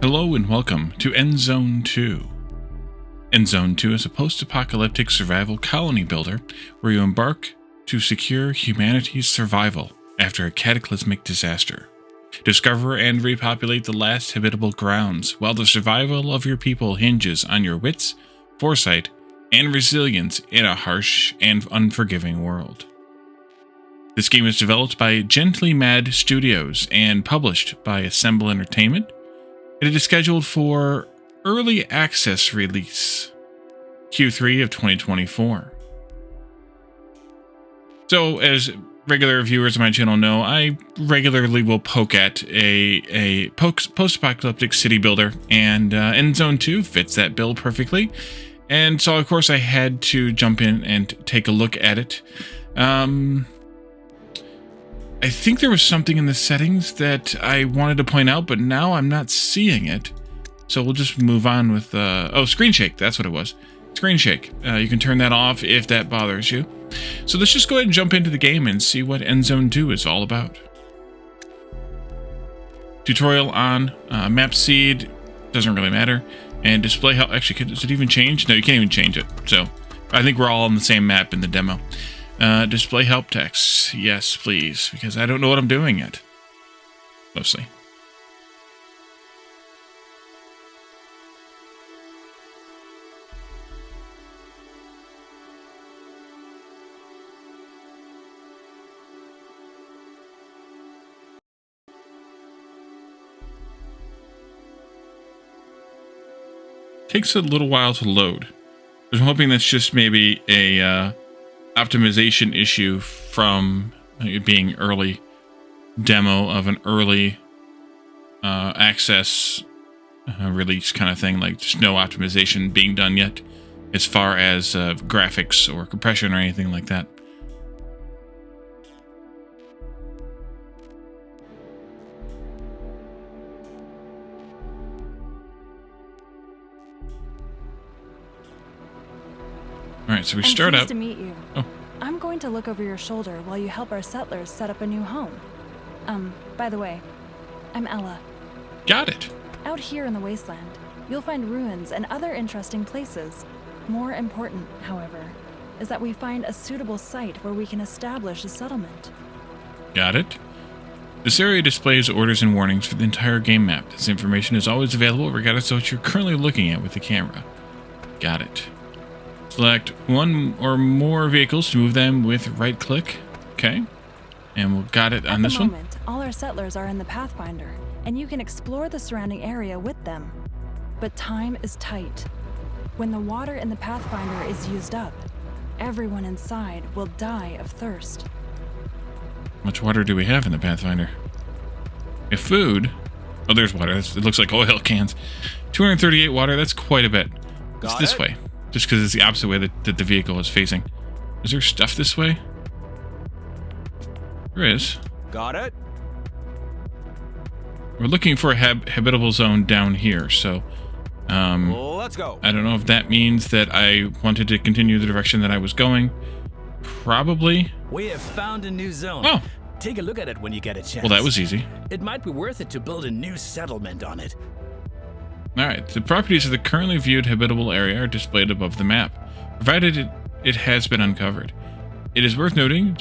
Hello and welcome to Endzone 2. Endzone 2 is a post-apocalyptic survival colony builder where you embark to secure humanity's survival after a cataclysmic disaster. Discover and repopulate the last habitable grounds while the survival of your people hinges on your wits, foresight, and resilience in a harsh and unforgiving world. This game is developed by Gentlymad Studios and published by Assemble Entertainment. It is scheduled for early access release, Q3 of 2024. So, as regular viewers of my channel know, I regularly will poke at a post-apocalyptic city builder, and Endzone 2 fits that bill perfectly. And so, of course, I had to jump in and take a look at it. I think there was something in the settings that I wanted to point out, but now I'm not seeing it. So we'll just move on with, screen shake. That's what it was. Screen shake. You can turn that off if that bothers you. So let's just go ahead and jump into the game and see what Endzone 2 is all about. Tutorial on map seed. Doesn't really matter. And display help. Actually, does it even change? No, you can't even change it. So I think we're all on the same map in the demo. Display help text. Yes, please, because I don't know what I'm doing yet. Mostly. Takes a little while to load. I'm hoping that's just maybe a optimization issue from it being early demo of an early access release kind of thing, like just no optimization being done yet as far as graphics or compression or anything like that. Alright, so we start up. To meet you. Oh. I'm going to look over your shoulder while you help our settlers set up a new home. By the way, I'm Ella. Got it. Out here in the wasteland, you'll find ruins and other interesting places. More important, however, is that we find a suitable site where we can establish a settlement. Got it. This area displays orders and warnings for the entire game map. This information is always available regardless of what you're currently looking at with the camera. Got it. Select one or more vehicles to move them with right click. Okay. And we'll got it on this one. At the moment, all our settlers are in the Pathfinder, and you can explore the surrounding area with them. But time is tight. When the water in the Pathfinder is used up, everyone inside will die of thirst. How much water do we have in the Pathfinder? If food... Oh, there's water. It looks like oil cans. 238 water. That's quite a bit. It's this way. Just because it's the opposite way that the vehicle is facing. Is there stuff this way? There is. Got it. We're looking for a habitable zone down here, so... Let's go. I don't know if that means that I wanted to continue the direction that I was going. Probably. We have found a new zone. Oh. Take a look at it when you get a chance. Well, that was easy. It might be worth it to build a new settlement on it. Alright, the properties of the currently viewed habitable area are displayed above the map, provided it has been uncovered. It is worth noting,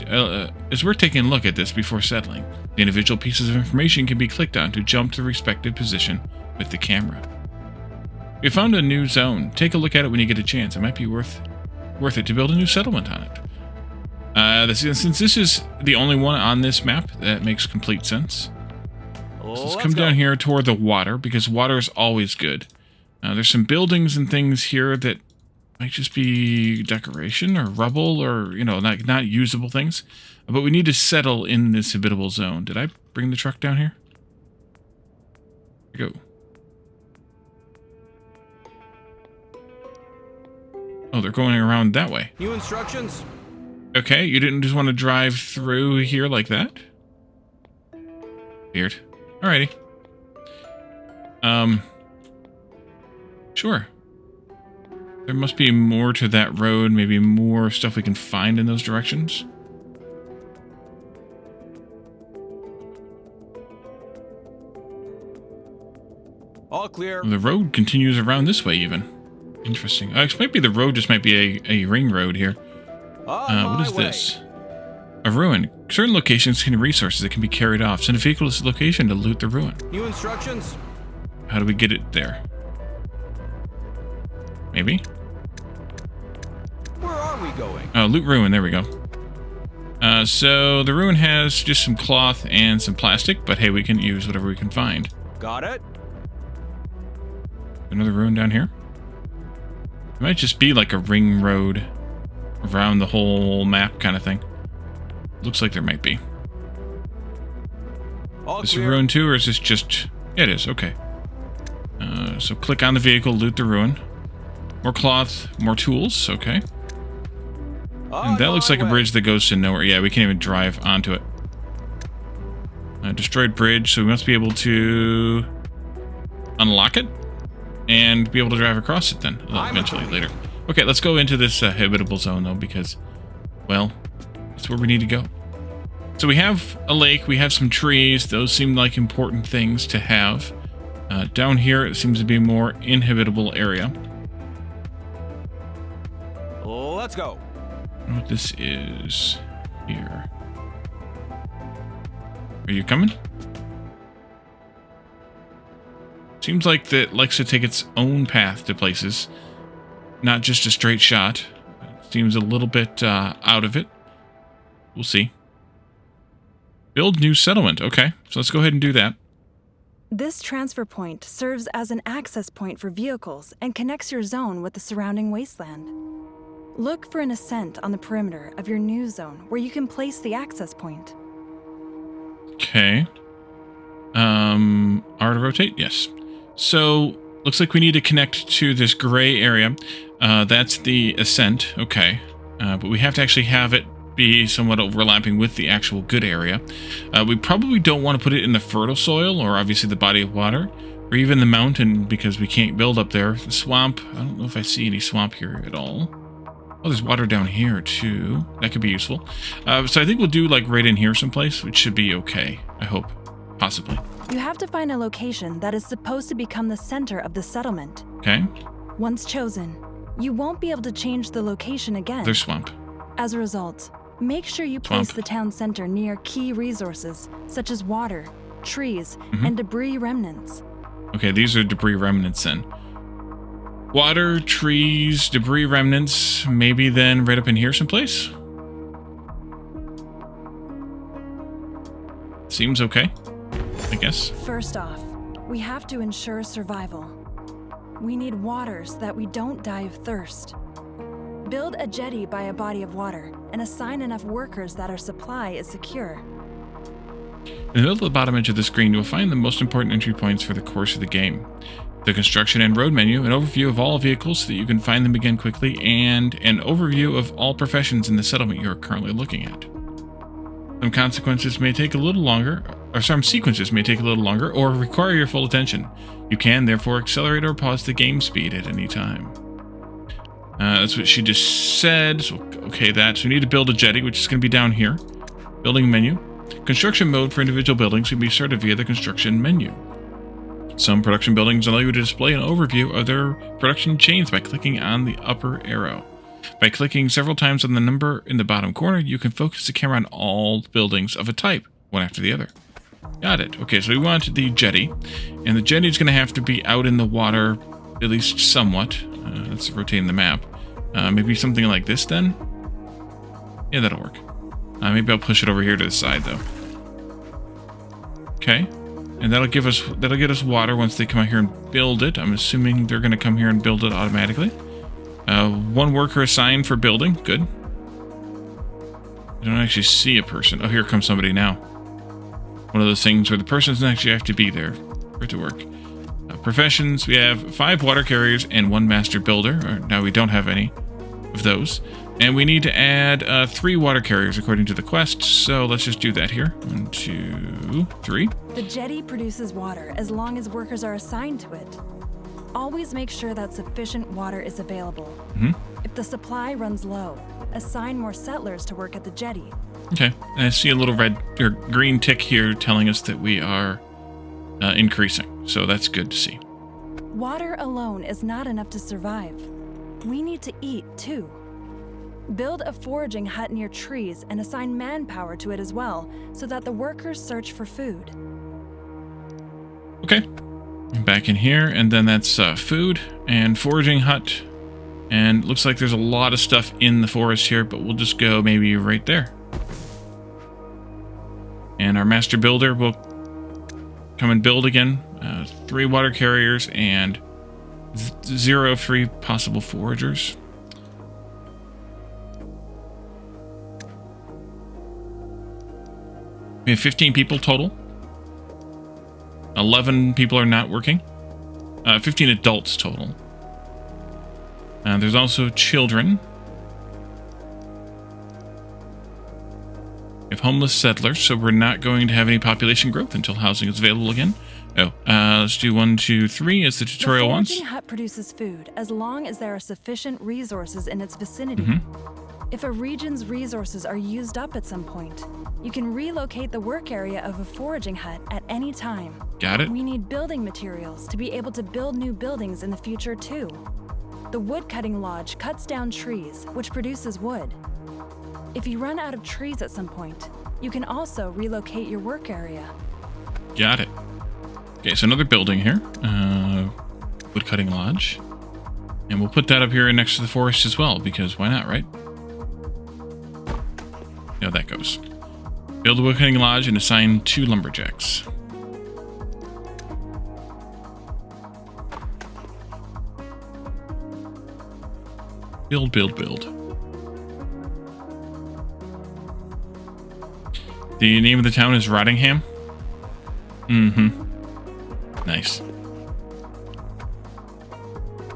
it's worth taking a look at this before settling. The individual pieces of information can be clicked on to jump to the respective position with the camera. We found a new zone. Take a look at it when you get a chance. It might be worth it to build a new settlement on it. Since this is the only one on this map, that makes complete sense. So let's come down here toward the water, because water is always good. There's some buildings and things here that might just be decoration or rubble or, you know, not usable things. But we need to settle in this habitable zone. Did I bring the truck down here? Here we go. Oh, they're going around that way. New instructions? Okay, you didn't just want to drive through here like that? Weird. Alrighty. Sure. There must be more to that road, maybe more stuff we can find in those directions. All clear. The road continues around this way, even. Interesting. It might be the road, just might be a ring road here. What is this? A ruin. Certain locations contain resources that can be carried off. Send a vehicle to this location to loot the ruin. New instructions? How do we get it there? Maybe? Where are we going? Oh, loot ruin. There we go. So the ruin has just some cloth and some plastic, but hey, we can use whatever we can find. Got it. Another ruin down here. It might just be like a ring road around the whole map kind of thing. Looks like there might be. All Is this a clear. ruin too, or is this just... Yeah, it is, okay. So click on the vehicle, loot the ruin. More cloth, more tools, okay. And that looks like a bridge that goes to nowhere. Yeah, we can't even drive onto it. Destroyed bridge, so we must be able to unlock it and be able to drive across it then, eventually, later. Okay, let's go into this habitable zone, though, because, well, that's where we need to go. So we have a lake, we have some trees. Those seem like important things to have. Down here, it seems to be a more inhabitable area. Let's go. I don't know what this is here. Are you coming? Seems like that likes to take its own path to places, not just a straight shot. Seems a little bit out of it. We'll see. Build new settlement. Okay, so let's go ahead and do that. This transfer point serves as an access point for vehicles and connects your zone with the surrounding wasteland. Look for an ascent on the perimeter of your new zone where you can place the access point. Okay. R to rotate? Yes. So, looks like we need to connect to this gray area. That's the ascent. Okay. But we have to actually have it be somewhat overlapping with the actual good area. We probably don't want to put it in the fertile soil, or obviously the body of water, or even the mountain, because we can't build up there. The swamp, I don't know if I see any swamp here at all. Oh, there's water down here too. That could be useful. So I think we'll do like right in here someplace, which should be okay. I hope. Possibly. You have to find a location that is supposed to become the center of the settlement. Okay. Once chosen, you won't be able to change the location again. There's swamp. As a result, make sure you place the town center near key resources, such as water, trees, and debris remnants. Okay, these are debris remnants then. Water, trees, debris remnants, maybe then right up in here someplace? Seems okay, I guess. First off, we have to ensure survival. We need water so that we don't die of thirst. Build a jetty by a body of water and assign enough workers that our supply is secure. In the middle of the bottom edge of the screen, you will find the most important entry points for the course of the game. The construction and road menu, an overview of all vehicles so that you can find them again quickly, and an overview of all professions in the settlement you are currently looking at. Some sequences may take a little longer, or require your full attention. You can, therefore, accelerate or pause the game speed at any time. That's what she just said, so okay that. So we need to build a jetty, which is going to be down here. Building menu. Construction mode for individual buildings can be started via the construction menu. Some production buildings allow you to display an overview of their production chains by clicking on the upper arrow. By clicking several times on the number in the bottom corner, you can focus the camera on all buildings of a type, one after the other. Got it. Okay, so we want the jetty, and the jetty is going to have to be out in the water, at least somewhat. Let's rotate the map. Maybe something like this then? Yeah, that'll work. Maybe I'll push it over here to the side, though. Okay. And that'll get us water once they come out here and build it. I'm assuming they're going to come here and build it automatically. One worker assigned for building. Good. I don't actually see a person. Oh, here comes somebody now. One of those things where the person doesn't actually have to be there for it to work. Professions, we have 5 water carriers and 1 master builder. Now we don't have any of those. And we need to add 3 water carriers according to the quest, so let's just do that here. 1, 2, 3. The jetty produces water as long as workers are assigned to it. Always make sure that sufficient water is available. If the supply runs low, assign more settlers to work at the jetty. Okay, and I see a little red or green tick here telling us that we are increasing, so that's good to see. Water alone is not enough to survive. We need to eat, too. Build a foraging hut near trees and assign manpower to it as well, so that the workers search for food. Okay. Back in here, and then that's food and foraging hut. And looks like there's a lot of stuff in the forest here, but we'll just go maybe right there. And our master builder will come and build again. 3 water carriers and 0 of 3 possible foragers. We have 15 people total. 11 people are not working. 15 adults total. There's also children. We have homeless settlers, so we're not going to have any population growth until housing is available again. Oh, let's do 1, 2, 3 as the tutorial wants. The foraging hut produces food as long as there are sufficient resources in its vicinity. If a region's resources are used up at some point, you can relocate the work area of a foraging hut at any time. Got it. We need building materials to be able to build new buildings in the future too. The wood-cutting lodge cuts down trees, which produces wood. If you run out of trees at some point, you can also relocate your work area. Got it. Okay, so another building here. Wood-cutting lodge. And we'll put that up here next to the forest as well, because why not, right? See how that goes. Build a wood-cutting lodge and assign 2 lumberjacks. Build, build, build. The name of the town is Rottingham. Nice.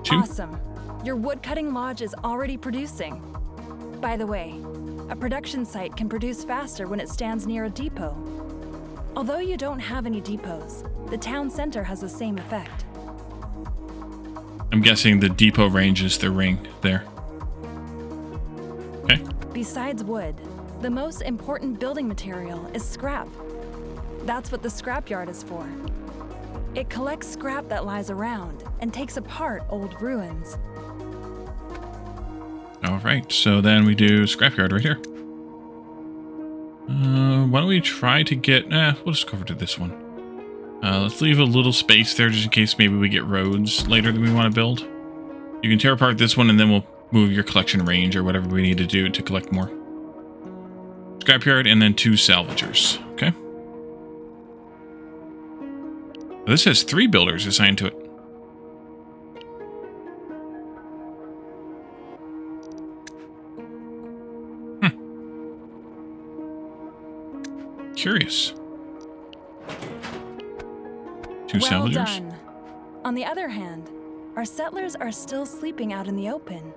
2. Awesome. Your wood-cutting lodge is already producing. By the way, a production site can produce faster when it stands near a depot. Although you don't have any depots, the town center has the same effect. I'm guessing the depot range is the ring there. Okay. Besides wood, the most important building material is scrap. That's what the scrapyard is for. It collects scrap that lies around and takes apart old ruins. All right, so then we do scrapyard right here. Why don't we try to get... we'll just go over to this one. Let's leave a little space there just in case maybe we get roads later that we want to build. You can tear apart this one and then we'll move your collection range or whatever we need to do to collect more. Scrapyard and then 2 salvagers. Okay. This has 3 builders assigned to it. Curious. 2 salvagers. Well done. On the other hand, our settlers are still sleeping out in the open.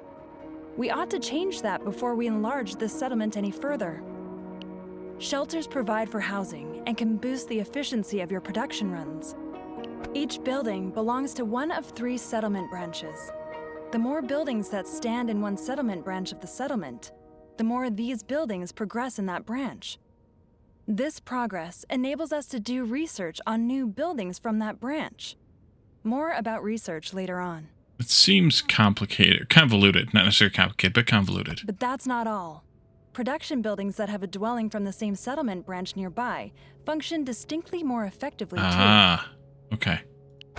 We ought to change that before we enlarge this settlement any further. Shelters provide for housing and can boost the efficiency of your production runs. Each building belongs to one of 3 settlement branches. The more buildings that stand in one settlement branch of the settlement, the more these buildings progress in that branch. This progress enables us to do research on new buildings from that branch. More about research later on. It seems complicated, convoluted, not necessarily complicated, but convoluted. But that's not all. Production buildings that have a dwelling from the same settlement branch nearby function distinctly more effectively too. Okay.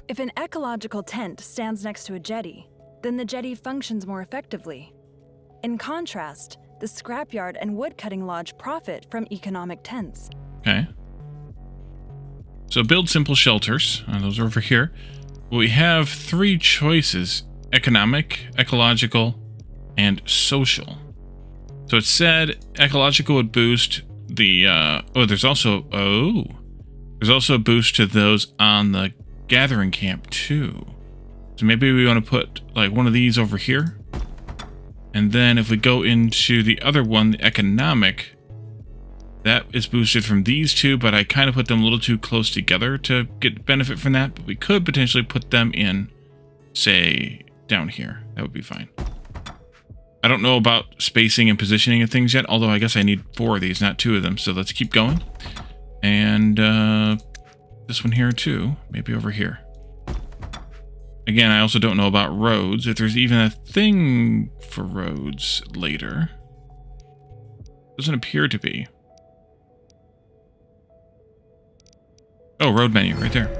If an ecological tent stands next to a jetty, then the jetty functions more effectively. In contrast, the scrapyard and woodcutting lodge profit from economic tents. Okay. So build simple shelters. Those are over here. We have 3 choices: economic, ecological, and social. So it said ecological would boost the... there's also a boost to those on the gathering camp too. So maybe we want to put like one of these over here. And then if we go into the other one, the economic, that is boosted from these 2, but I kind of put them a little too close together to get benefit from that. But we could potentially put them in, say, down here. That would be fine. I don't know about spacing and positioning of things yet, although I guess I need 4 of these, not 2 of them. So let's keep going. And this one here too, maybe over here. Again, I also don't know about roads, if there's even a thing for roads later. Doesn't appear to be. Oh, road menu right there.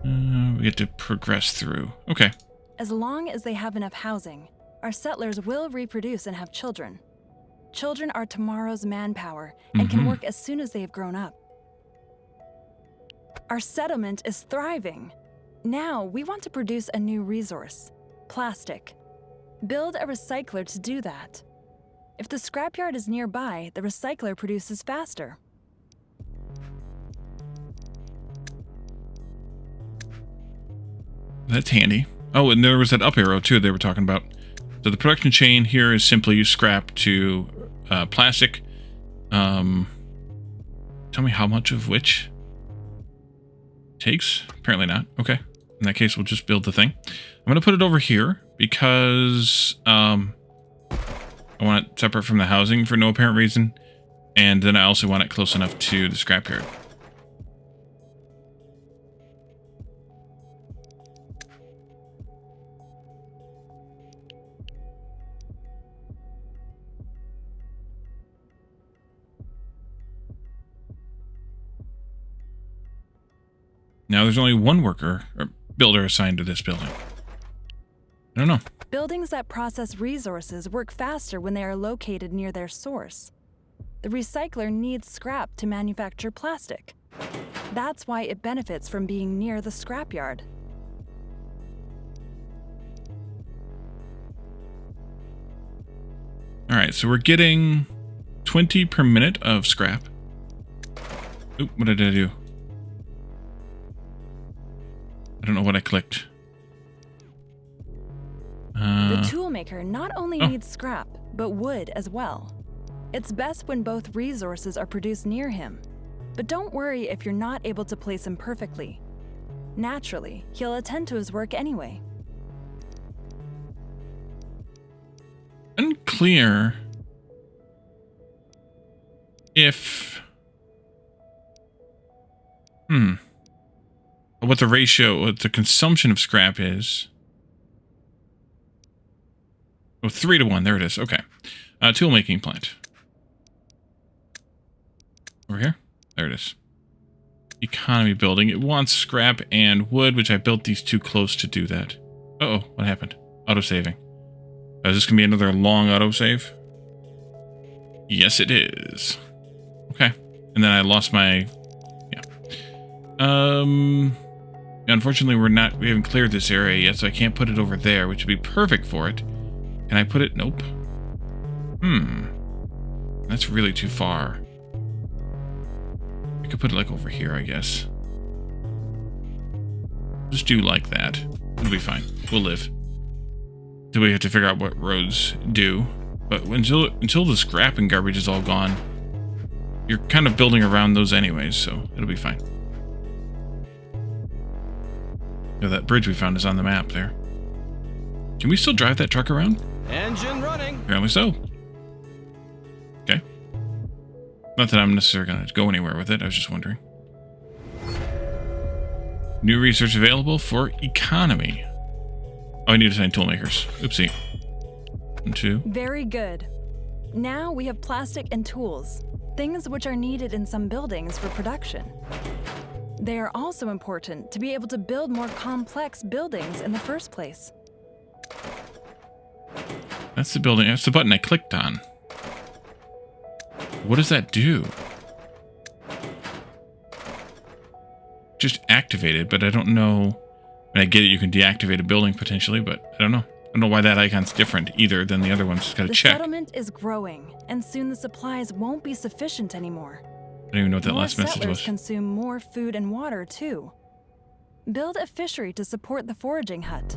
We get to progress through. Okay. As long as they have enough housing, our settlers will reproduce and have children. Children are tomorrow's manpower and can work as soon as they have grown up. Our settlement is thriving. Now we want to produce a new resource, plastic. Build a recycler to do that. If the scrapyard is nearby, the recycler produces faster. That's handy. Oh, and there was that up arrow too they were talking about. So the production chain here is simply use scrap to plastic. Tell me how much of which takes? Apparently not. Okay. In that case, we'll just build the thing. I'm going to put it over here because I want it separate from the housing for no apparent reason. And then I also want it close enough to the scrapyard. Now there's only one worker or builder assigned to this building. I don't know. Buildings that process resources work faster when they are located near their source. The recycler needs scrap to manufacture plastic. That's why it benefits from being near the scrapyard. All right, so we're getting 20 per minute of scrap. Oop, what did I do? I don't know what I clicked. The toolmaker not only needs scrap, but wood as well. It's best when both resources are produced near him. But don't worry if you're not able to place him perfectly. Naturally, he'll attend to his work anyway. Unclear if... what the ratio, what the consumption of scrap is. Oh, 3 to 1. There it is. Okay. Tool making plant. Over here. There it is. Economy building. It wants scrap and wood, which I built these two close to do that. Uh-oh. What happened? Autosaving. Is this going to be another long autosave? Yes, it is. Okay. And then I lost my... Yeah. Unfortunately, we haven't cleared this area yet, so I can't put it over there, which would be perfect for it. Can I put it? Nope. That's really too far. I could put it like over here, I guess. Just do like that. It'll be fine. We'll live. Then we have to figure out what roads do. But until the scrap and garbage is all gone, you're kind of building around those anyways, so it'll be fine. Oh, that bridge we found is on the map there. Can we still drive that truck around? Engine running. Apparently so. Okay. Not that I'm necessarily going to go anywhere with it. I was just wondering. New research available for economy. Oh, I need to assign toolmakers. Oopsie. 1, 2. Very good. Now we have plastic and tools, things which are needed in some buildings for production. They are also important to be able to build more complex buildings in the first place. That's the building. That's the button I clicked on. What does that do? Just activated, but I don't know. I get it, you can deactivate a building potentially, but I don't know. I don't know why that icon's different either than the other ones. Just gotta check. The settlement is growing, and soon the supplies won't be sufficient anymore. I don't even know what that last message Settlers was. consume more food and water, too. Build a fishery to support the foraging hut.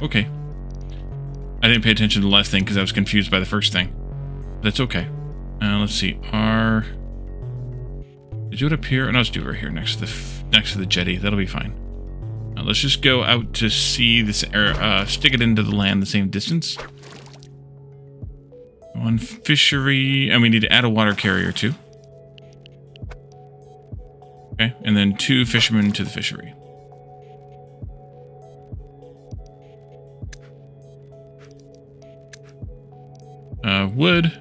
Okay. I didn't pay attention to the last thing because I was confused by the first thing. That's okay. Let's see. Did you appear? No, let's do it right here next to the jetty. That'll be fine. Let's just go out to see this area. Stick it into the land the same distance. 1 fishery. And we need to add a water carrier too. Okay, and then 2 fishermen to the fishery. wood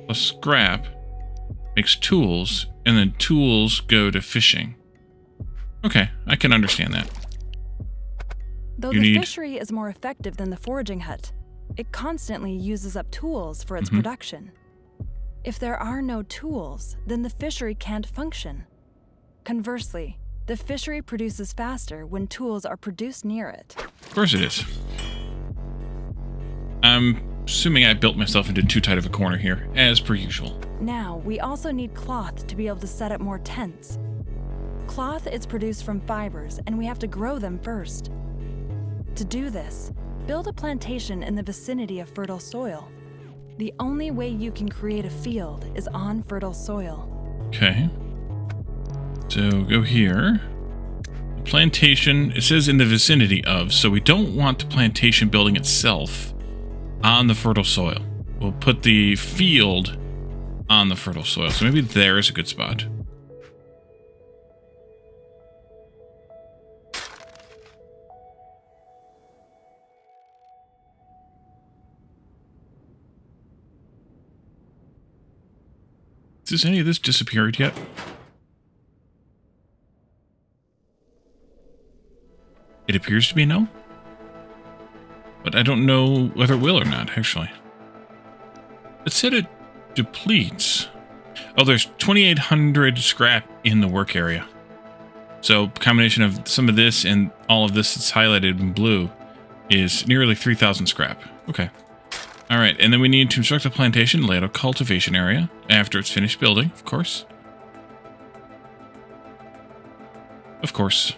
plus scrap makes tools, and then tools go to fishing. Okay, I can understand that. Though the fishery is more effective than the foraging hut, it constantly uses up tools for its production. If there are no tools, then the fishery can't function. Conversely, the fishery produces faster when tools are produced near it. Of course it is. I'm assuming I built myself into too tight of a corner here, as per usual. Now, we also need cloth to be able to set up more tents. Cloth is produced from fibers, and we have to grow them first. To do this, build a plantation in the vicinity of fertile soil. The only way you can create a field is on fertile soil. Okay. So go here. Plantation, it says in the vicinity of, so we don't want the plantation building itself on the fertile soil. We'll put the field on the fertile soil. So maybe there is a good spot. Has any of this disappeared yet? It appears to be no. But I don't know whether it will or not, actually. It said it depletes. Oh, there's 2,800 scrap in the work area. So, combination of some of this and all of this that's highlighted in blue is nearly 3,000 scrap. Okay. Alright, and then we need to construct a plantation, lay out a cultivation area after it's finished building, of course. Of course.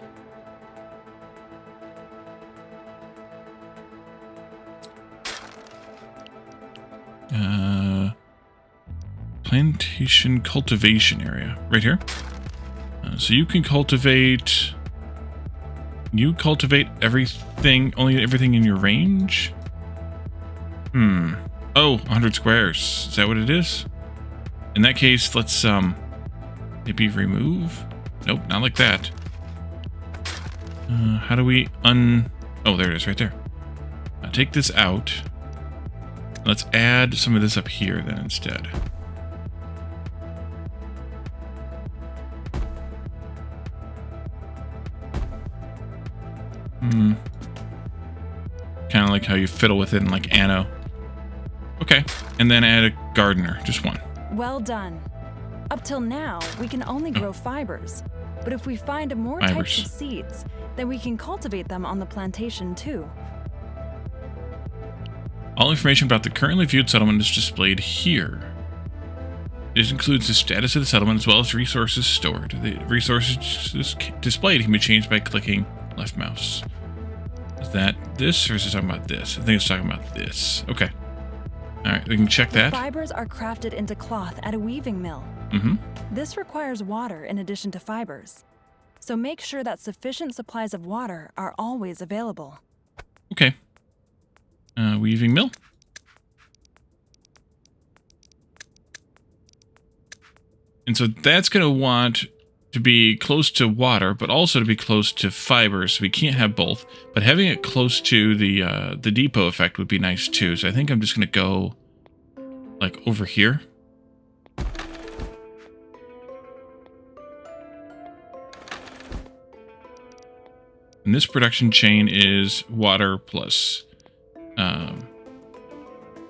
Plantation cultivation area, right here. So you can cultivate... You cultivate everything, only everything in your range? Oh, 100 squares. Is that what it is? In that case, let's, maybe remove? Nope, not like that. How do we Oh, there it is, right there. Take this out. Let's add some of this up here then instead. Kind of like how you fiddle with it in like Anno. Okay, and then add a gardener, just one. Well done. Up till now, we can only grow fibers. But if we find more types of seeds, then we can cultivate them on the plantation too. All information about the currently viewed settlement is displayed here. This includes the status of the settlement as well as resources stored. The resources displayed can be changed by clicking left mouse. Is that this, or is it talking about this? I think it's talking about this. Okay. Alright, we can check that. The fibers are crafted into cloth at a weaving mill. This requires water in addition to fibers. So make sure that sufficient supplies of water are always available. Okay. Weaving mill. And so that's going to want to be close to water, but also to be close to fibers. So we can't have both. But having it close to the depot effect would be nice too. So I think I'm just going to go like over here. And this production chain is water plus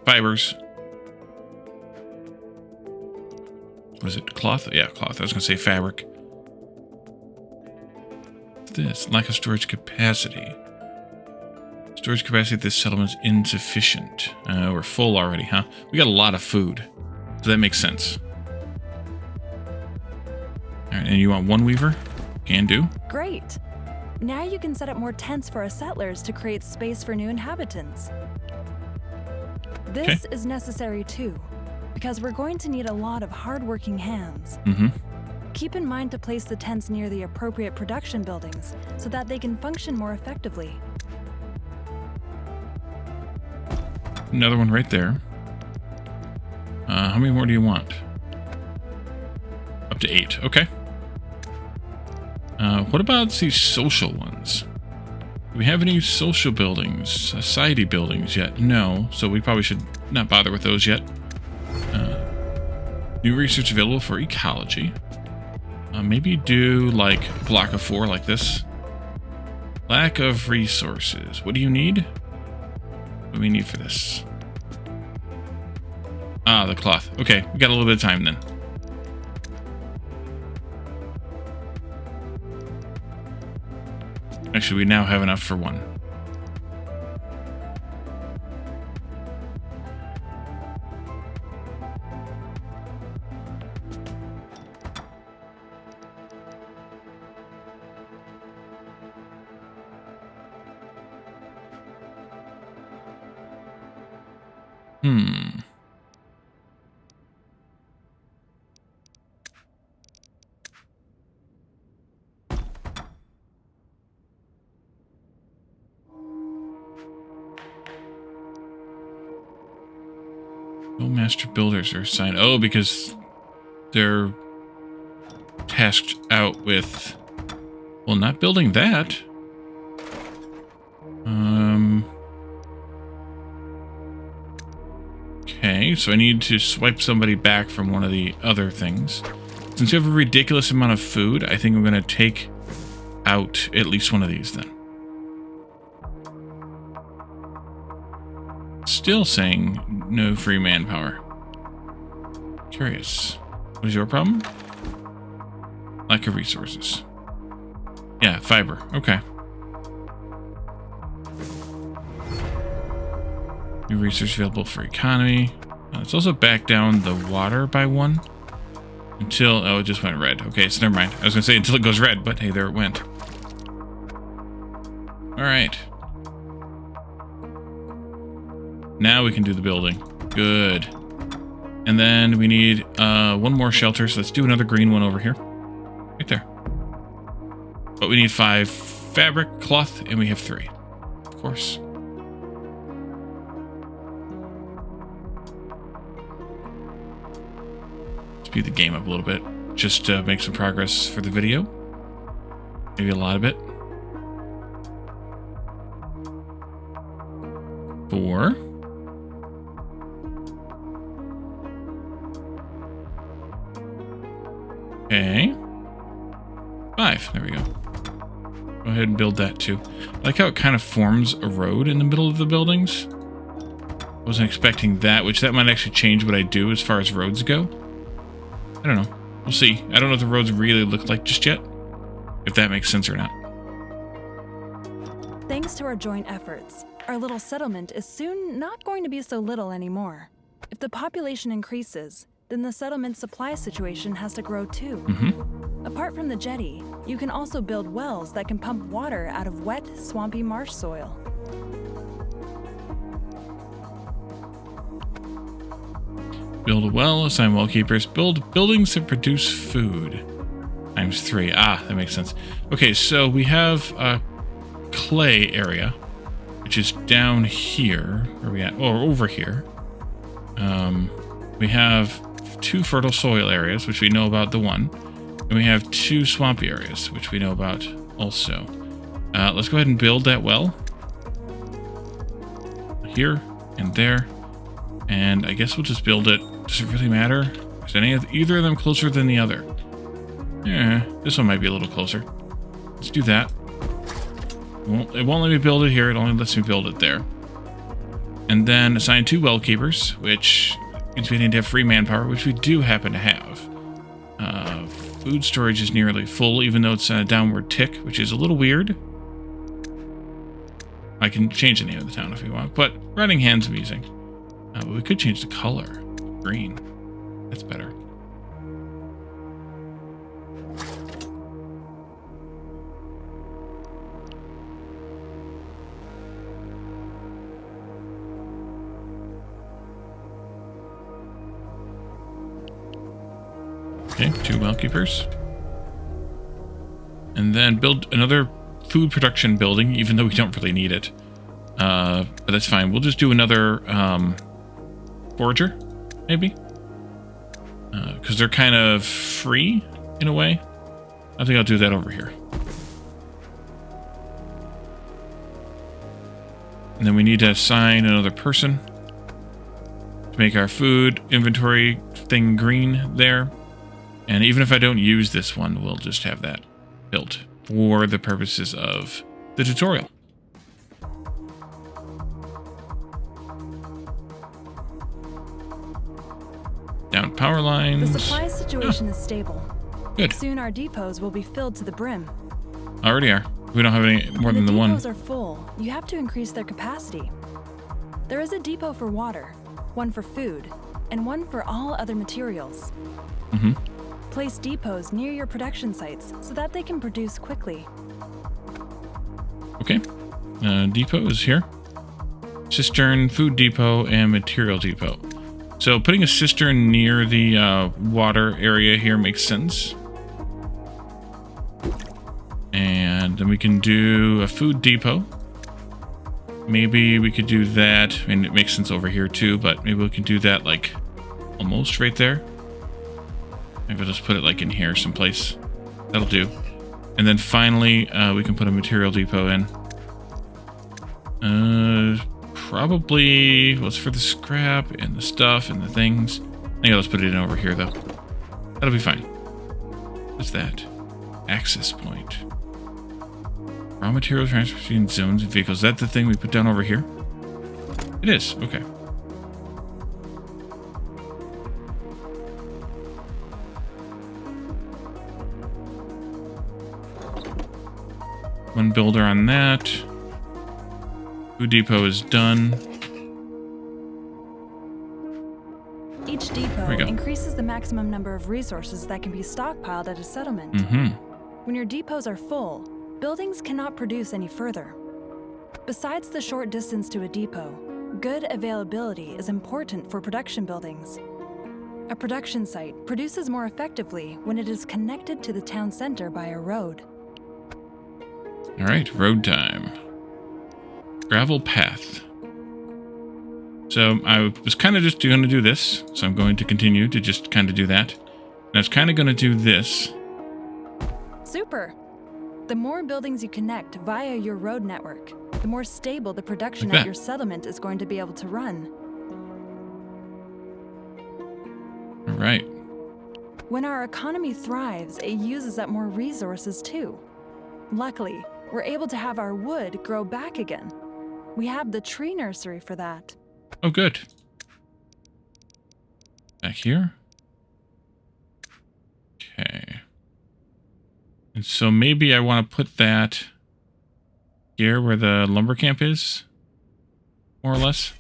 fibers. Was it cloth? Yeah, cloth. I was going to say fabric. This lack of storage capacity. Storage capacity at this settlement is insufficient. We're full already, huh? We got a lot of food, so that makes sense. All right, and you want one weaver? Can do. Great. Now you can set up more tents for our settlers to create space for new inhabitants. This is necessary too, because we're going to need a lot of hardworking hands. Keep in mind to place the tents near the appropriate production buildings so that they can function more effectively. Another one right there. How many more do you want? Up to 8. Okay. What about these social ones? Do we have any social buildings, society buildings yet? No, so we probably should not bother with those yet. New research available for ecology. Maybe do like a block of 4 like this. Lack of resources. What do you need? What do we need for this? Ah, the cloth. Okay, we got a little bit of time then. Actually, we now have enough for 1. No master builders are assigned. Oh, because they're tasked out with, well, not building that. Okay, so I need to swipe somebody back from one of the other things. Since we have a ridiculous amount of food, I think I'm going to take out at least one of these then. Still saying no free manpower. Curious. What is your problem? Lack of resources. Yeah, fiber. Okay. New research available for economy. Let's also back down the water by 1. Until, oh, it just went red. Okay, so never mind. I was going to say until it goes red, but hey, there it went. Alright. Now we can do the building. Good. And then we need 1 more shelter, so let's do another green one over here. Right there. But we need 5 fabric, cloth, and we have 3. Of course. Speed the game up a little bit. Just to make some progress for the video. Maybe a lot of it. 4. Okay. 5. There we go. Go ahead and build that too. I like how it kind of forms a road in the middle of the buildings. Wasn't expecting that, which that might actually change what I do as far as roads go. I don't know. We'll see. I don't know what the roads really look like just yet. If that makes sense or not. Thanks to our joint efforts, our little settlement is soon not going to be so little anymore. If the population increases, then the settlement's supply situation has to grow too. Apart from the jetty, you can also build wells that can pump water out of wet, swampy marsh soil. Build a well, assign well keepers, build buildings that produce food. Times 3. Ah, that makes sense. Okay, so we have a clay area, which is down here. Where are we at? Or over here. We have 2 fertile soil areas, which we know about the one. And we have 2 swampy areas, which we know about also. Let's go ahead and build that well. Here and there. And I guess we'll just build it. Does it really matter? Is either of them closer than the other? Yeah, this one might be a little closer. Let's do that. It won't let me build it here. It only lets me build it there. And then assign 2 well keepers, which means we need to have free manpower, which we do happen to have. Food storage is nearly full, even though it's on a downward tick, which is a little weird. I can change the name of the town if we want, but Running Hand's amusing. But we could change the color. Green. That's better. Okay, 2 well keepers. And then build another food production building, even though we don't really need it. But that's fine. We'll just do another forager, maybe. Because they're kind of free, in a way. I think I'll do that over here. And then we need to assign another person to make our food inventory thing green there. And even if I don't use this one, we'll just have that built for the purposes of the tutorial. Down power lines. The supply situation is stable. Good. Soon our depots will be filled to the brim. Already are. We don't have any more than the one. When the depots are full, you have to increase their capacity. There is a depot for water, one for food, and one for all other materials. Place depots near your production sites so that they can produce quickly. Okay. Depot is here. Cistern, food depot, and material depot. So putting a cistern near the water area here makes sense. And then we can do a food depot. Maybe we could do that. I mean, it makes sense over here too, but maybe we can do that like almost right there. Maybe I'll just put it like in here someplace. That'll do. And then finally, we can put a material depot in. Probably was for the scrap and the stuff and the things. I think I'll just put it in over here though. That'll be fine. What's that? Access point. Raw material transfer between zones and vehicles. Is that the thing we put down over here? It is. Okay. One builder on that. Food depot is done. Each depot increases the maximum number of resources that can be stockpiled at a settlement. When your depots are full, buildings cannot produce any further. Besides the short distance to a depot, good availability is important for production buildings. A production site produces more effectively when it is connected to the town center by a road. All right, road time. Gravel path. So I was kind of just going to do this. So I'm going to continue to just kind of do that. And I was kind of going to do this. Super. The more buildings you connect via your road network, the more stable the production Like at your settlement is going to be able to run. All right. When our economy thrives, it uses up more resources too. Luckily, we're able to have our wood grow back again. We have the tree nursery for that. Oh, good. Back here. Okay. And so maybe I want to put that here where the lumber camp is, more or less.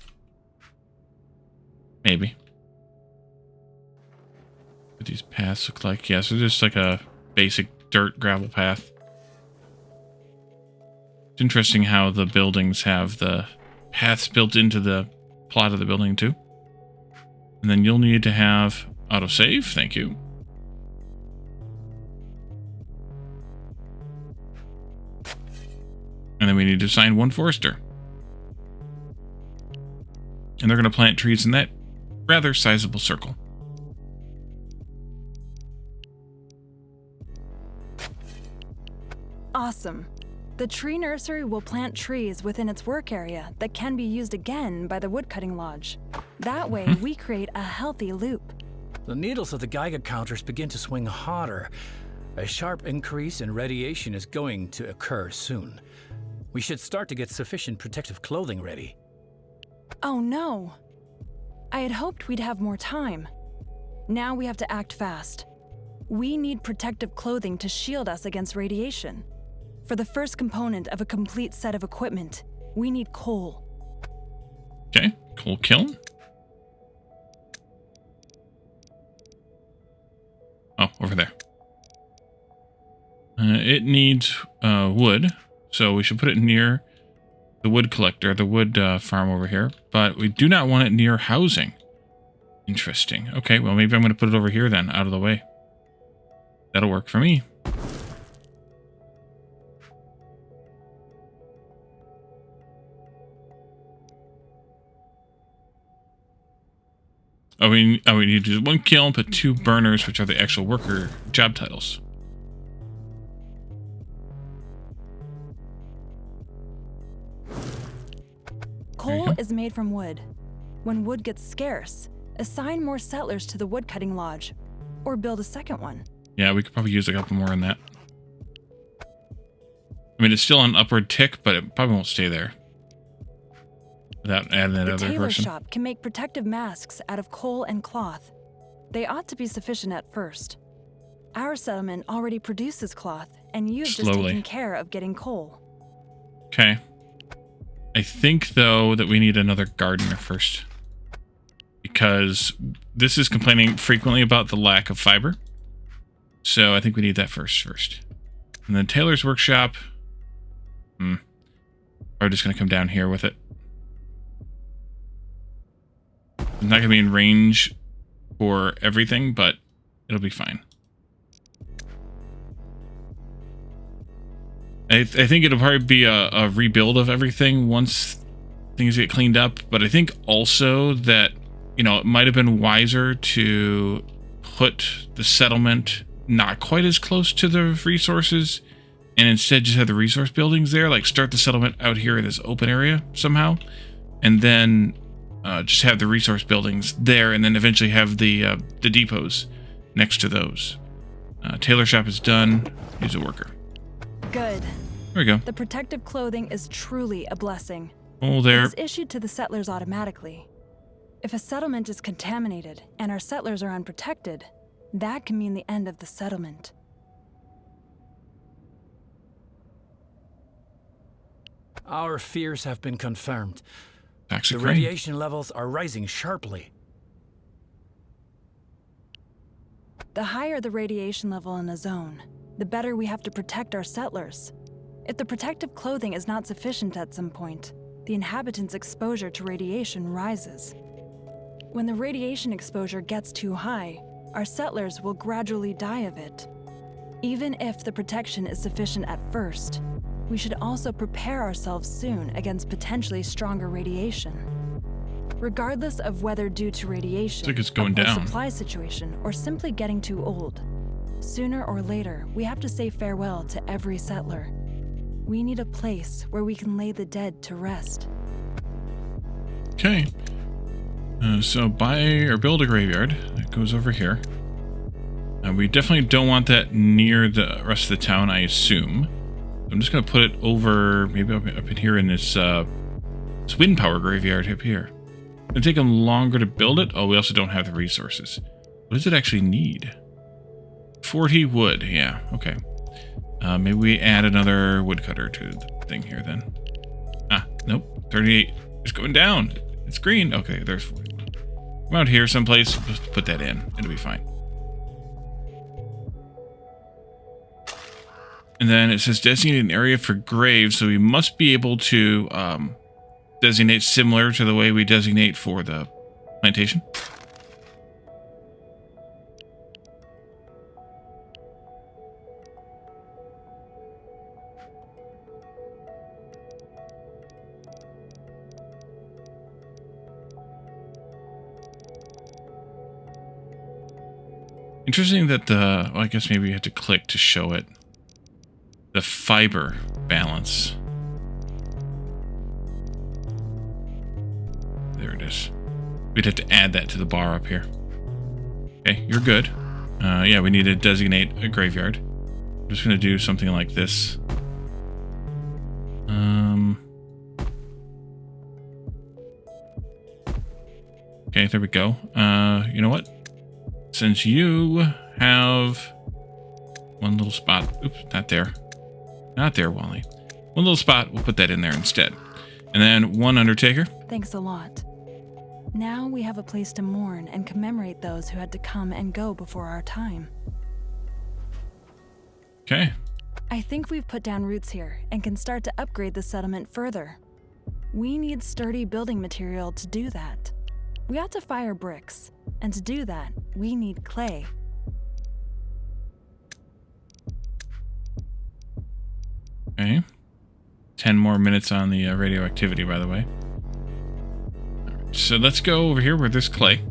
Maybe. What these paths look like. Yeah, so just like a basic dirt gravel path. It's interesting how the buildings have the paths built into the plot of the building too. And then you'll need to have autosave. Thank you. And then we need to assign one forester. And they're going to plant trees in that rather sizable circle. Awesome. The tree nursery will plant trees within its work area that can be used again by the woodcutting lodge. That way, we create a healthy loop. The needles of the Geiger counters begin to swing hotter. A sharp increase in radiation is going to occur soon. We should start to get sufficient protective clothing ready. Oh no. I had hoped we'd have more time. Now we have to act fast. We need protective clothing to shield us against radiation. For the first component of a complete set of equipment, we need coal. Okay, coal kiln. Oh, over there. It needs wood, so we should put it near the wood collector, the wood farm over here. But we do not want it near housing. Interesting. Okay, well, maybe I'm going to put it over here then, out of the way. That'll work for me. Oh, we need to do one kiln, put 2 burners, which are the actual worker job titles. Coal go. is made from wood. When wood gets scarce, assign more settlers to the woodcutting lodge, or build a second one. Yeah, we could probably use a couple more in that. I mean, it's still an upward tick, but it probably won't stay there. Without adding that The other tailor person. shop can make protective masks out of coal and cloth. They ought to be sufficient at first. Our settlement already produces cloth, and you've just Slowly. taken care of getting coal. Okay. I think, though, that we need another gardener first. Because this is complaining frequently about the lack of fiber. So I think we need that first. And then tailor's workshop. We're just going to come down here with it. It's not going to be in range for everything, but it'll be fine. I think it'll probably be a rebuild of everything once things get cleaned up. But I think also that, it might have been wiser to put the settlement not quite as close to the resources and instead just have the resource buildings there. Like start the settlement out here in this open area somehow. And then just have the resource buildings there and then eventually have the depots next to those. Tailor shop is done. Use a worker. Good. There we go. The protective clothing is truly a blessing. Oh, It there. is issued to the settlers automatically. If a settlement is contaminated and our settlers are unprotected, that can mean the end of the settlement. Our fears have been confirmed. Toxic The rain. radiation levels are rising sharply. The higher the radiation level in a zone, the better we have to protect our settlers. If the protective clothing is not sufficient at some point, the inhabitants' exposure to radiation rises. When the radiation exposure gets too high, our settlers will gradually die of it. Even if the protection is sufficient at first, we should also prepare ourselves soon against potentially stronger radiation. Regardless of whether due to radiation, Looks like it's going a poor down. supply situation, or simply getting too old, sooner or later, we have to say farewell to every settler. We need a place where we can lay the dead to rest. Okay. So buy or build a graveyard. That goes over here. We definitely don't want that near the rest of the town, I assume. I'm just going to put it over, maybe up in here in this wind power graveyard up here. It'll take them longer to build it. Oh, we also don't have the resources. What does it actually need? 40 wood. Yeah, okay. Maybe we add another woodcutter to the thing here then. Ah, nope. 38. It's going down. It's green. Okay, there's 40. Come out here someplace. Just put that in. It'll be fine. And then it says designate an area for graves. So we must be able to designate similar to the way we designate for the plantation. Interesting that well, I guess maybe you have to click to show it. The fiber balance. There it is. We'd have to add that to the bar up here. Okay, you're good. Yeah, we need to designate a graveyard. I'm just going to do something like this. Okay, there we go. You know what? Since you have one little spot. Oops, not there. Not there, Wally. One little spot, we'll put that in there instead. And then one Undertaker. Thanks a lot. Now we have a place to mourn and commemorate those who had to come and go before our time. Okay. I think we've put down roots here and can start to upgrade the settlement further. We need sturdy building material to do that. We ought to fire bricks, and to do that, we need clay. Okay. 10 more minutes on the radioactivity, by the way. Alright, so let's go over here where there's clay.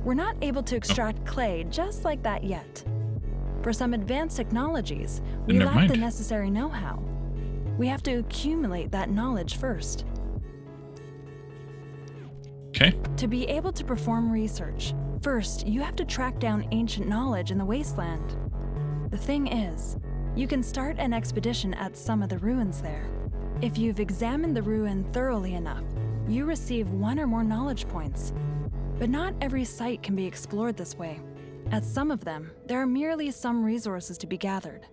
We're not able to extract clay just like that yet. For some advanced technologies, we Then never lack the mind. necessary know-how. We have to accumulate that knowledge first. Okay. To be able to perform research, first you have to track down ancient knowledge in the wasteland. The thing is, you can start an expedition at some of the ruins there. If you've examined the ruin thoroughly enough, you receive 1 or more knowledge points. But not every site can be explored this way. At some of them, there are merely some resources to be gathered.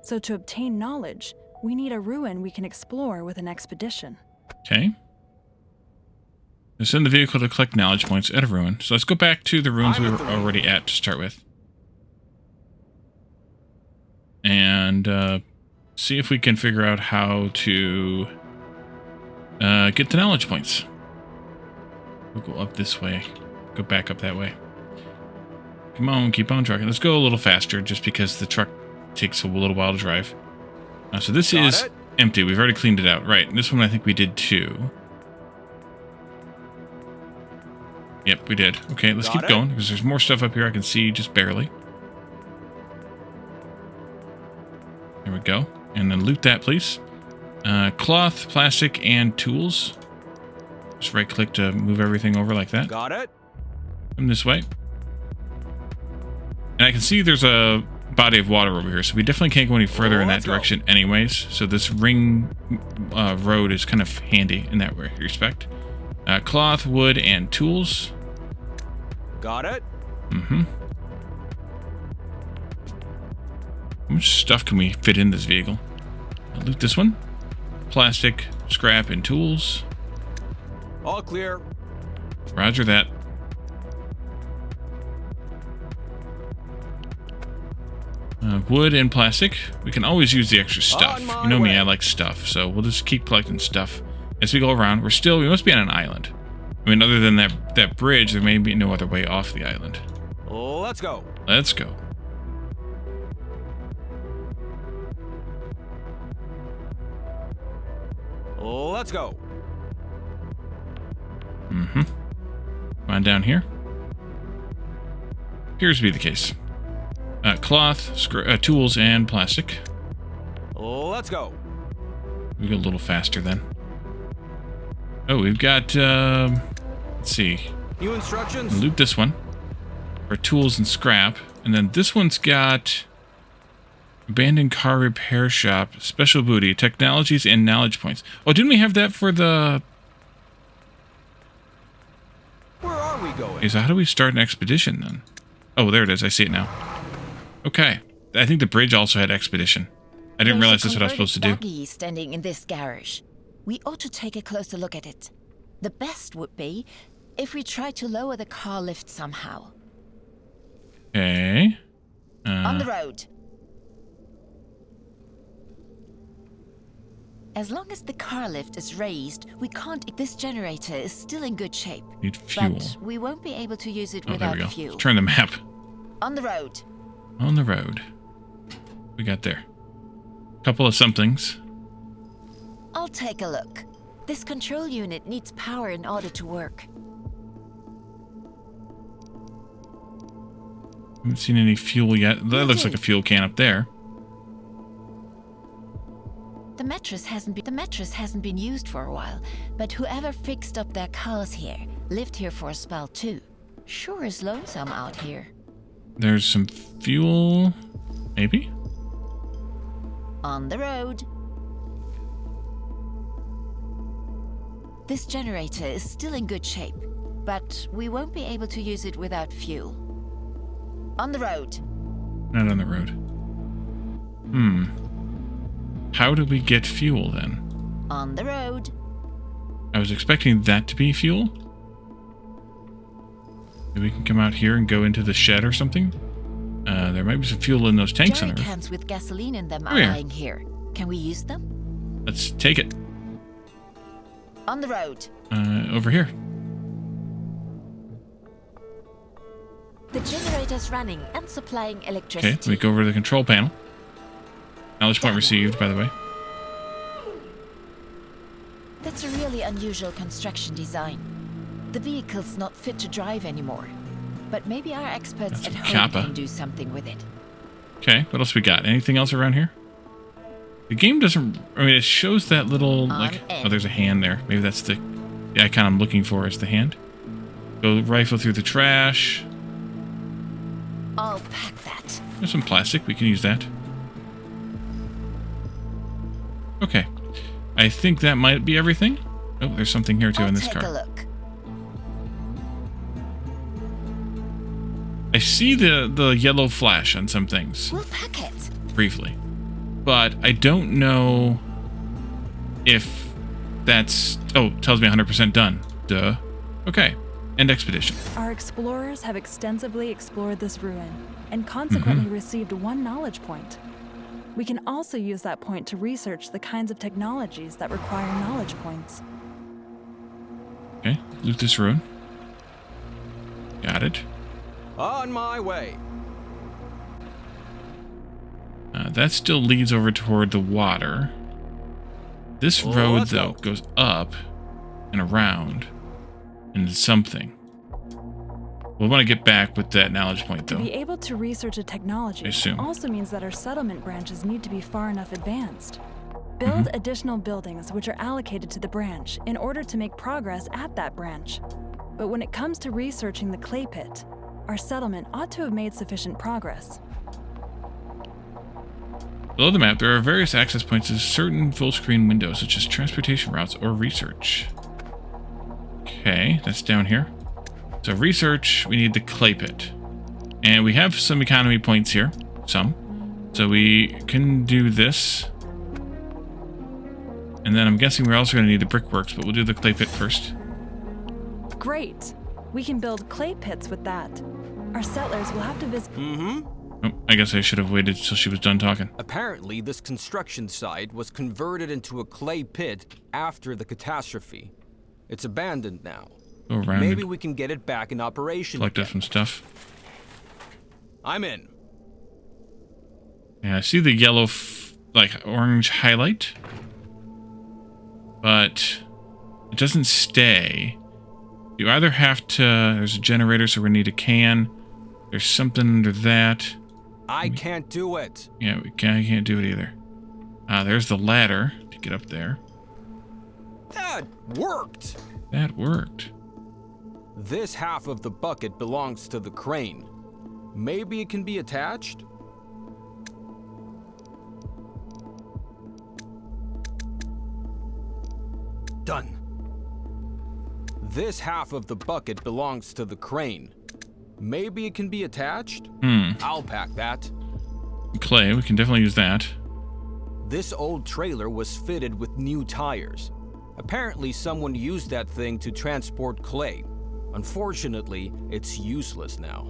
So to obtain knowledge, we need a ruin we can explore with an expedition. Okay. Send the vehicle to collect knowledge points at a ruin. So let's go back to the ruins we were already at to start with. And see if we can figure out how to get the knowledge points. We'll go up this way. Go back up that way. Come on, keep on trucking. Let's go a little faster just because the truck takes a little while to drive. So this is empty. We've already cleaned it out. Right, and this one I think we did too. Yep, we did. Okay, let's keep going because there's more stuff up here I can see just barely. There we go. And then loot that, please. Cloth, plastic, and tools. Just right-click to move everything over like that. Got it. Come this way. And I can see there's a body of water over here, so we definitely can't go any further in that direction anyways. So this ring road is kind of handy in that respect. Cloth, wood, and tools. Got it. Mm-hmm. How much stuff can we fit in this vehicle? I'll loot this one. Plastic, scrap, and tools. All clear. Roger that. Wood and plastic. We can always use the extra stuff. You know me, I like stuff, so we'll just keep collecting stuff as we go around. We must be on an island. I mean, other than that bridge, there may be no other way off the island. Let's go. Let's go. Let's go. Mm-hmm. Come on down here. Appears to be the case. Cloth, tools, and plastic. Let's go. We go a little faster then. Oh, we've got, let's see. New instructions? Loot this one. For tools and scrap. And then this one's got abandoned car repair shop, special booty, technologies, and knowledge points. Oh, didn't we have that for the... Where are we going? Okay, so how do we start an expedition then? Oh, there it is. I see it now. Okay. I think the bridge also had expedition. I didn't realize that's what I was supposed to do. Buggy standing in this garage. We ought to take a closer look at it. The best would be if we try to lower the car lift somehow. Okay. On the road. As long as the car lift is raised, we can't... This generator is still in good shape. Need fuel. But we won't be able to use it Oh, without there we go. fuel. Let's turn the map. On the road. On the road. We got there. Couple of somethings. I'll take a look. This control unit needs power in order to work. Haven't seen any fuel yet. That looks like a fuel can up there. The mattress hasn't been used for a while, but whoever fixed up their cars here lived here for a spell too. Sure is lonesome out here. There's some fuel, maybe? On the road. This generator is still in good shape, but we won't be able to use it without fuel. On the road. Not on the road. How do we get fuel then? On the road. I was expecting that to be fuel. Maybe we can come out here and go into the shed or something. There might be some fuel in those tanks on the roof. Jerrycans with gasoline in them are Where? lying here. Can we use them? Let's take it. On the road. Over here. The generator's running and supplying electricity. Okay, let me go over to the control panel. Knowledge point received, by the way. That's a really unusual construction design. The vehicle's not fit to drive anymore. But maybe our experts at home can do something with it. Okay, what else we got? Anything else around here? The game doesn't... I mean, it shows that little, like... Oh, there's a hand there. Maybe that's the icon I'm looking for is the hand. Go rifle through the trash. I'll pack that. There's some plastic. We can use that. Okay. I think that might be everything. Oh, there's something here too in this car. I'll take a look. I see the yellow flash on some things. We'll pack it. Briefly. But I don't know if that's... Oh, it tells me 100% done. Duh. Okay. End expedition. Our explorers have extensively explored this ruin and consequently received 1 knowledge point. We can also use that point to research the kinds of technologies that require knowledge points. Okay. Loot this ruin. Got it. On my way. That still leads over toward the water. This road, Let's though, go. goes up and around into something. We'll want to get back with that knowledge point, To though. be able to research a technology I assume. also means that our settlement branches need to be far enough advanced. Build additional buildings which are allocated to the branch in order to make progress at that branch. But when it comes to researching the clay pit, our settlement ought to have made sufficient progress. Below the map, there are various access points to certain full-screen windows, such as transportation routes or research. Okay, that's down here. So research, we need the clay pit. And we have some economy points here. Some. So we can do this. And then I'm guessing we're also going to need the brickworks, but we'll do the clay pit first. Great! We can build clay pits with that. Our settlers will have to visit. Oh, I guess I should have waited till she was done talking. Apparently, this construction site was converted into a clay pit after the catastrophe. It's abandoned now. Go around Maybe and we can get it back in operation. collect up some stuff. I'm in. Yeah, I see the yellow, like, orange highlight. But it doesn't stay. You either have to... There's a generator, so we need a can. There's something under that. I can't do it. Yeah, I can't do it either. There's the ladder to get up there. That worked. That worked. This half of the bucket belongs to the crane. Maybe it can be attached? Done. This half of the bucket belongs to the crane. Maybe it can be attached? I'll pack that. Clay, we can definitely use that. This old trailer was fitted with new tires. Apparently someone used that thing to transport clay. Unfortunately, it's useless now.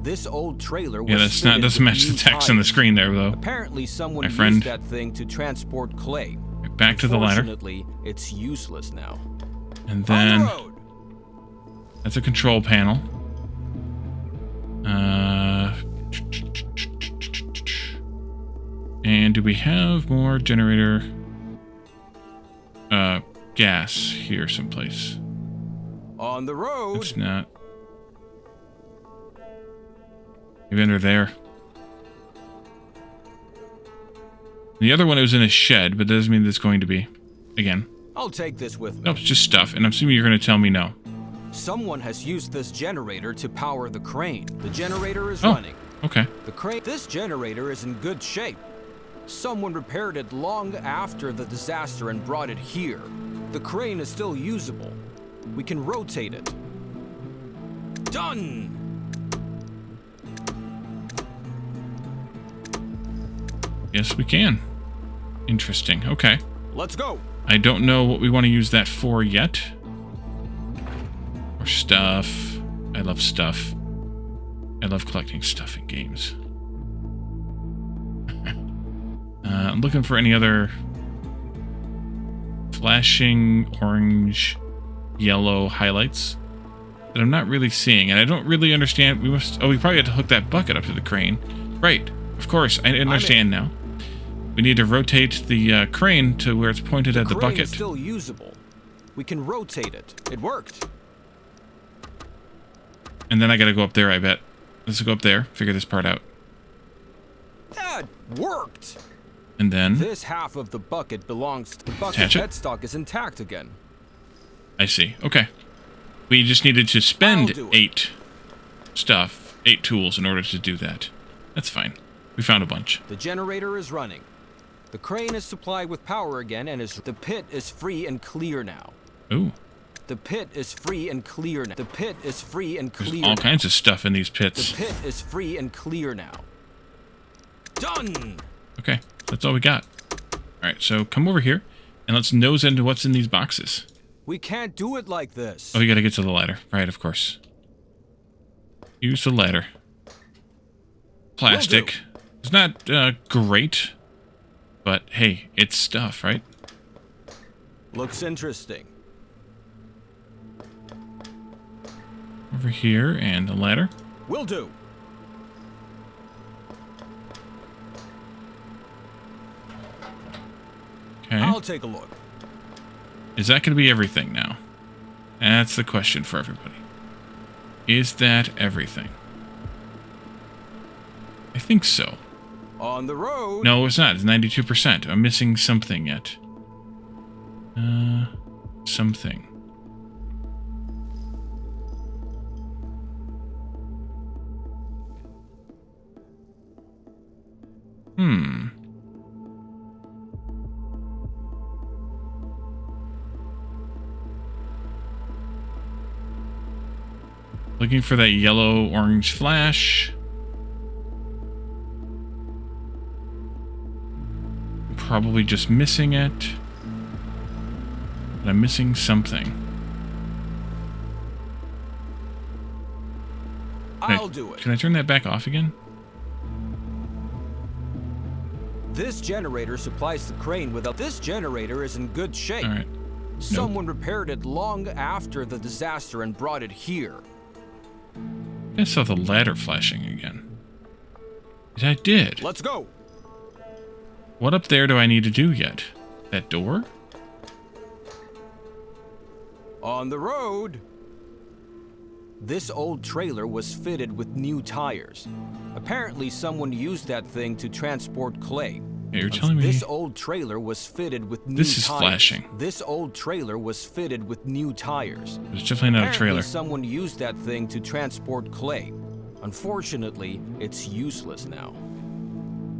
This old trailer was Yeah, that's not fitted doesn't with match the new text on the tires. screen there, though. Apparently someone My friend. used that thing to transport clay. Back to the ladder. Unfortunately, it's useless now. And On then the road. that's a control panel. And do we have more generator gas here someplace? On the road. It's not. Maybe under there. The other one was in a shed, but that doesn't mean it's going to be. Again. I'll take this with me. Nope, it's just stuff, and I'm assuming you're going to tell me no. Someone has used this generator to power the crane. The generator is Oh, running. okay. The crane. This generator is in good shape. Someone repaired it long after the disaster and brought it here. The crane is still usable. We can rotate it. Done! Yes, we can. Interesting. Okay. Let's go. I don't know what we want to use that for yet. Or stuff. I love stuff. I love collecting stuff in games. I'm looking for any other flashing orange, yellow highlights that I'm not really seeing, and I don't really understand. We probably had to hook that bucket up to the crane. Right. Of course, I understand now. We need to rotate the crane to where it's pointed at the crane bucket. is still usable. We can rotate it. It worked. And then I gotta go up there, I bet. Let's go up there, figure this part out. That worked. And then, This half of the bucket belongs to the bucket. Attach it? Headstock is intact again. I see. Okay. We just needed to spend I'll do it. 8 tools in order to do that. That's fine. We found a bunch. The generator is running. The crane is supplied with power again, and the pit is free and clear now. Ooh. The pit is free and clear now. The pit is free and There's clear all now. kinds of stuff in these pits. The pit is free and clear now. Done! Okay, that's all we got. Alright, so come over here, and let's nose into what's in these boxes. We can't do it like this. Oh, you gotta get to the ladder. Right, of course. Use the ladder. Plastic. It's not great, but hey, it's stuff, right? Looks interesting. Over here, and the ladder. Will do. Okay. I'll take a look. Is that going to be everything now? That's the question for everybody. Is that everything? I think so. On the road. No, it's not. It's 92%. I'm missing something yet. Something. Looking for that yellow-orange flash. Probably just missing it. But I'm missing something. I'll do it. Can I turn that back off again? This generator supplies the crane without. This generator is in good shape. All right. Someone repaired it long after the disaster and brought it here. I saw the ladder flashing again. I did. Let's go. What up there do I need to do yet? That door? On the road. This old trailer was fitted with new tires. Apparently someone used that thing to transport clay. Yeah, you're telling me This old trailer was fitted with new this is tires. flashing. This old trailer was fitted with new tires. It's definitely not a Apparently trailer. someone used that thing to transport clay. Unfortunately, it's useless now.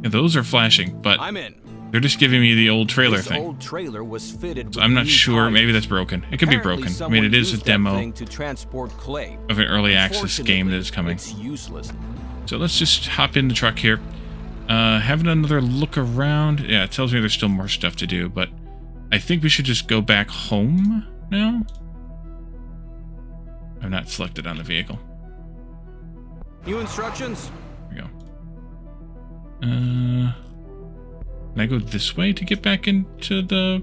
Yeah, those are flashing, but I'm in. they're just giving me the old trailer This thing. old trailer was fitted with So I'm not new sure. tires. Maybe that's broken. It could be Apparently broken. I someone mean, it is a used that demo thing to transport clay. of an early access game that is coming. It's useless. So let's just hop in the truck here. Having another look around. Yeah, it tells me there's still more stuff to do, but I think we should just go back home now. I've not selected on the vehicle. New instructions? There we go. Can I go this way to get back into the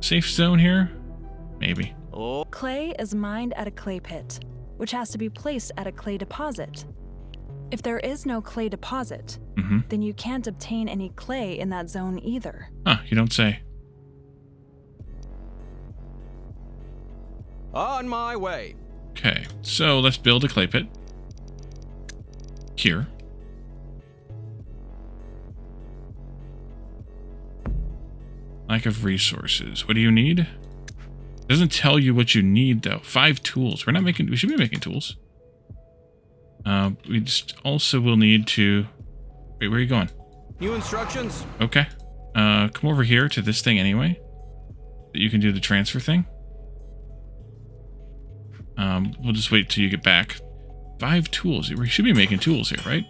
safe zone here? Maybe. Oh, Clay is mined at a clay pit, which has to be placed at a clay deposit. If there is no clay deposit, then you can't obtain any clay in that zone either. Huh, you don't say. on my way. Okay, so let's build a clay pit. Here. Lack of resources. What do you need? Doesn't tell you what you need though. 5 tools. We should be making tools. We just also will need to... Wait, where are you going? New instructions? Okay. Come over here to this thing anyway. You can do the transfer thing. We'll just wait till you get back. 5 tools. We should be making tools here, right?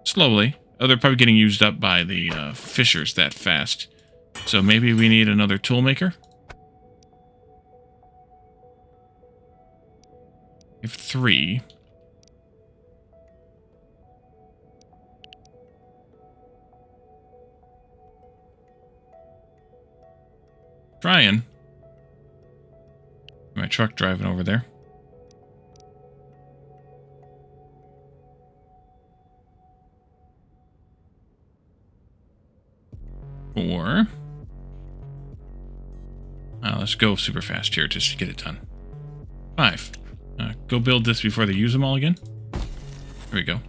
Slowly. Oh, they're probably getting used up by the fishers that fast. So maybe we need another tool maker. We have 3. Trying. My truck driving over there. Or let's go super fast here just to get it done. 5. Go build this before they use them all again. There we go.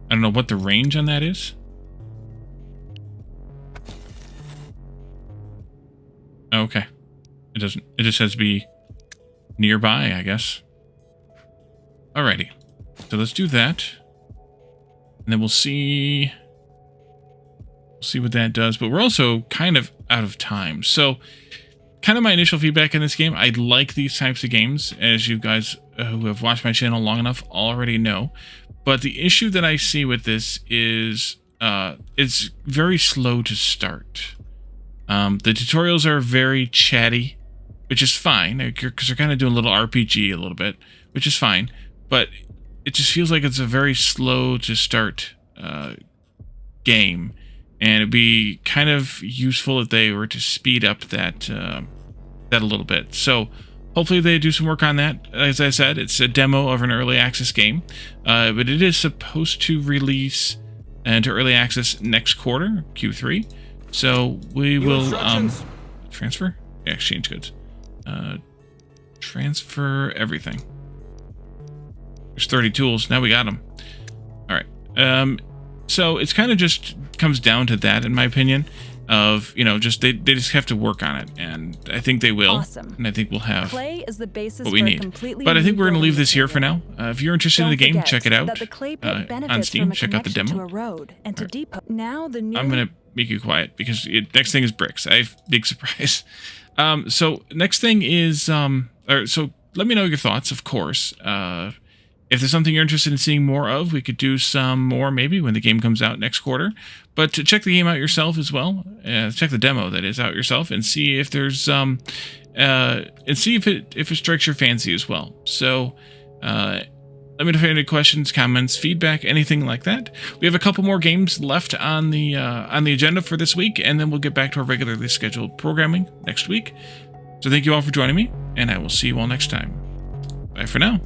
I don't know what the range on that is. Okay. It doesn't. It just has to be nearby, I guess. Alrighty. So let's do that. And then we'll see what that does. But we're also kind of out of time. So kind of my initial feedback in this game, I like these types of games, as you guys who have watched my channel long enough already know. But the issue that I see with this is it's very slow to start. The tutorials are very chatty, which is fine, because they're kind of doing a little RPG a little bit, which is fine. But it just feels like it's a very slow to start game. And it'd be kind of useful if they were to speed up that a little bit. So hopefully they do some work on that. As I said, it's a demo of an early access game, but it is supposed to release into early access next quarter, Q3. So we will transfer, yeah, exchange goods, transfer everything. There's 30 tools. Now we got them. All right. So it's kind of just comes down to that, in my opinion, of, you know, just they just have to work on it, and I think they will. Awesome. And I think we'll have Clay is the basis what we for a need. completely But I think new we're going to leave building this here for now. If you're interested in the game, check it out that the clay pit on benefits Steam. from a Check out the connection demo. to a road and to depot. Now the new. I'm going to make you quiet because next thing is bricks. I have big surprise. So next thing is so let me know your thoughts, of course. If there's something you're interested in seeing more of, we could do some more maybe when the game comes out next quarter. But to check the game out yourself as well. Check the demo that is out yourself and see if there's and see if it strikes your fancy as well. So let me know if you have any questions, comments, feedback, anything like that. We have a couple more games left on the agenda for this week, and then we'll get back to our regularly scheduled programming next week. So thank you all for joining me, and I will see you all next time. Bye for now.